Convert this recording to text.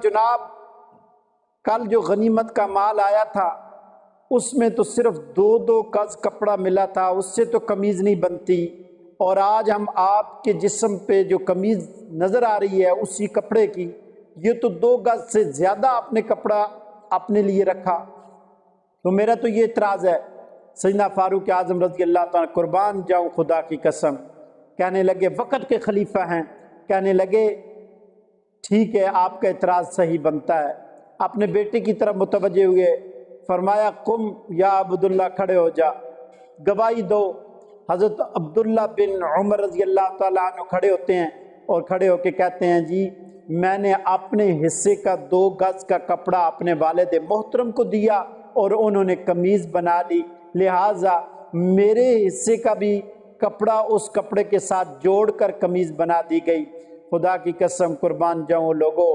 جناب کل جو غنیمت کا مال آیا تھا اس میں تو صرف 2 گز کپڑا ملا تھا، اس سے تو قمیض نہیں بنتی، اور آج ہم آپ کے جسم پہ جو قمیض نظر آ رہی ہے اسی کپڑے کی، یہ تو 2 گز سے زیادہ آپ نے کپڑا اپنے لیے رکھا۔ تو میرا تو یہ اعتراض ہے۔ سیدنا فاروق اعظم رضی اللہ تعالیٰ قربان جاؤں خدا کی قسم، کہنے لگے وقت کے خلیفہ ہیں، کہنے لگے ٹھیک ہے آپ کا اعتراض صحیح بنتا ہے۔ اپنے بیٹے کی طرف متوجہ ہوئے، فرمایا قم یا عبداللہ، کھڑے ہو جا، گواہی دو۔ حضرت عبداللہ بن عمر رضی اللہ تعالیٰ عنہ کھڑے ہوتے ہیں اور کھڑے ہو کے کہتے ہیں جی میں نے اپنے حصے کا 2 گز کا کپڑا اپنے والد محترم کو دیا اور انہوں نے قمیض بنا لی، لہٰذا میرے حصے کا بھی کپڑا اس کپڑے کے ساتھ جوڑ کر قمیض بنا دی گئی۔ خدا کی قسم قربان جاؤں لوگوں،